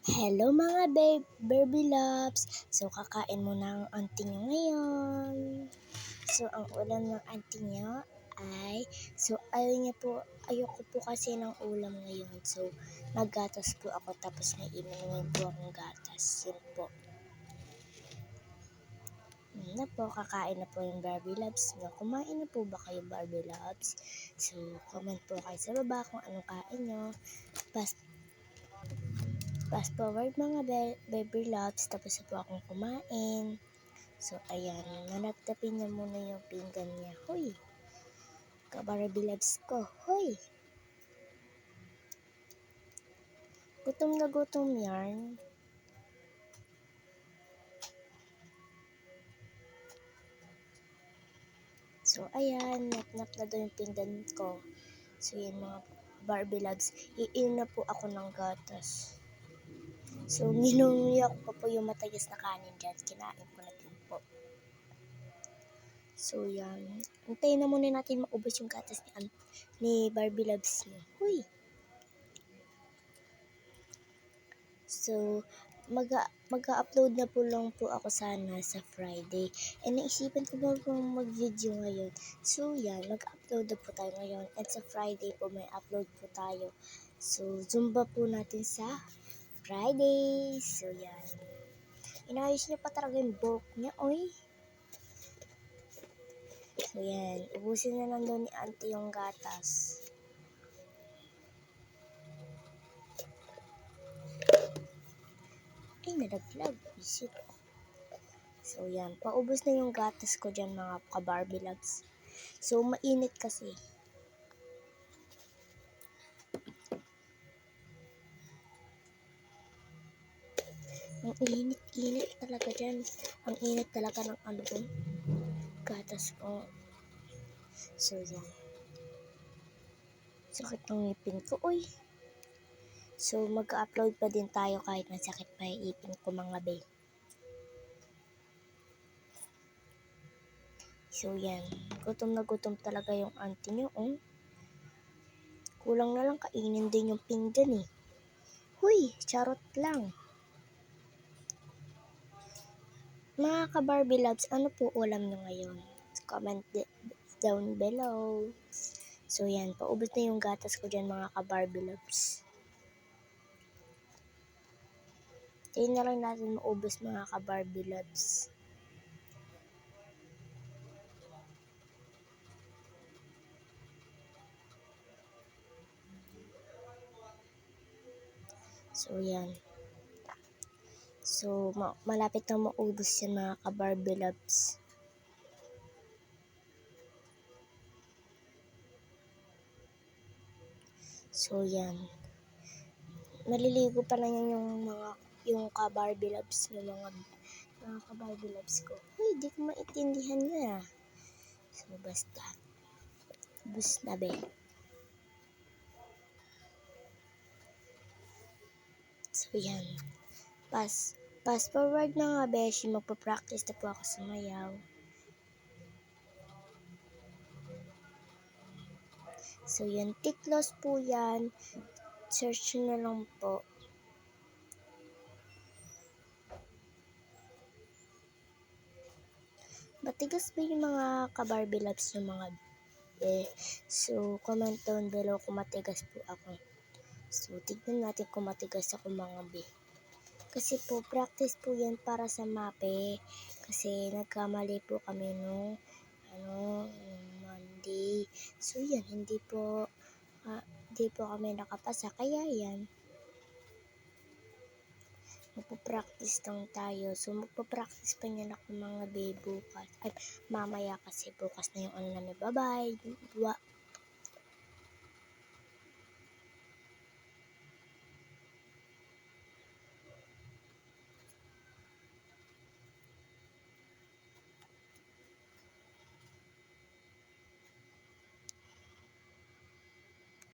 Hello mga Barbie loves! So, kakain mo ng auntie nyo ngayon. So, ang ulam ng auntie nyo ay, ayoko po kasi ng ulam ngayon. So, naggatas po ako tapos naiinumin po akong gatas. Yun po. Yun na po, kakain na po yung Barbie loves nyo. Kumain na po ba kayo Barbie loves? So, comment po kayo sa baba kung anong kain nyo. Fast forward mga baby loves, tapos na po akong kumain. So, ayan, nanatapin niya muna yung pinggan niya. Hoy! Ka-Barbie loves ko. Hoy! Gutom na gutom yarn. So, ayan, nap-nap na daw yung pinggan ko. So, yan mga Barbie loves, iin na po ako ng gatas. So, ninunguya ko pa po yung matagas na kanin dyan. Kinain ko na din po. So, yan. Hintayin na muna natin maubos yung gatas ni Barbie loves niya. Huy! So, mag-upload na po lang po ako sana sa Friday. And naisipan ko ba kung mag-video ngayon. So, yan. Mag-upload na po tayo ngayon. And sa Friday po, may upload po tayo. So, Zumba po natin sa Friday. So, yan. Inayos niya pa talaga yung buhok niya, oy. So, yan. Ubusin na lang daw ni auntie yung gatas. Ay, nalaglag. Isip. So, yan. Paubos na yung gatas ko dyan, mga ka-Barbie loves. So, mainit kasi. Ang init-init talaga dyan. Ang init talaga ng gatas ko. So, yan. Sakit ng ngipin ko, uy. So, mag-upload pa din tayo kahit masakit pa yung ipin ko, mga babe. So, yan. Gutom na gutom talaga yung auntie nyo, oh. Kulang na lang kainin din yung pinggan, eh. Huy, charot lang. Mga ka-Barbie loves, ano po ulam nyo ngayon? Comment down below. So, yan. Paubos na yung gatas ko dyan, mga ka-Barbie loves. Tayo na lang natin maubos, mga ka-Barbie loves. So, yan. So, malapit na maubos yan, mga ka-Barbie loves. So, yan. Naliligo pa lang yan yung ka-Barbie loves ng mga ka-Barbie loves ko. Uy, di ko maintindihan nga. So, basta. Bus na, be. So, yan. Fast forward na nga, beshi. Magpa-practice na po ako sumayaw. So, yan. Tiklos po yan. Search na lang po. Matigas ba yung mga ka-Barbie loves yung mga So, comment down below kung matigas po ako. So, tignan natin kung matigas ako, mga be. Kasi po, practice po yan para sa MAPE. Kasi nagkamali po kami nung Monday. So, yan, hindi po kami nakapasa. Kaya yan, magpo-practice lang tayo. So, magpo-practice pa niyan ako, mga be, bukas. Ay, mamaya kasi bukas na yung namin. Bye-bye!